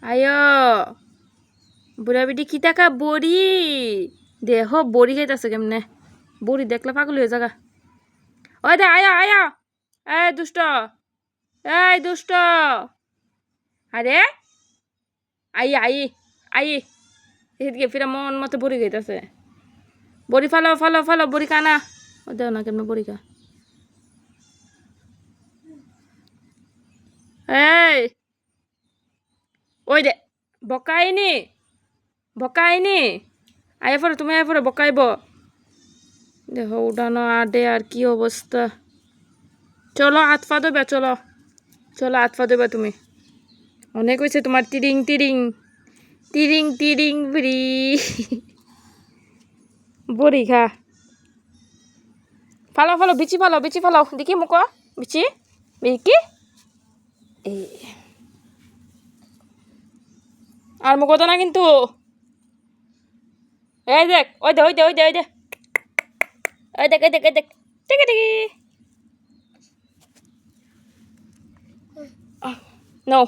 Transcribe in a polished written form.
আয়ো বুড়া বিটি কি টাকা বড়ি দেহ বড়ি খাইতেছে কেমনে বড়ি দেখলে পাগল হয়ে যাগা ওই দে আয়া আয়া এই দুষ্ট আরে আই আই আই এদিকে ফিরা মন মতো বড়ি খাইতেছে বড়ি ফালো ফালো ফালো বড়ি কানা ও দেও না কেমনে বড়ি খা এই ওই দে বকাইনি আয়া পরে তুমি আয়া পরে বকাইব দেখো উঠানো আডে আর কি অবস্থা চলো হাত পা দেবে চলো হাত পা দেবে তুমি অনেক হয়েছে তোমার তিরিং তিরিং তিরিং তিরিং বিড়ি বড়ি খা ফালো ফালো বিচি ফালো দেখি মুখ বিচি কি এই আর মুখ না কিন্তু এই দেখ ওই দে দেখ No.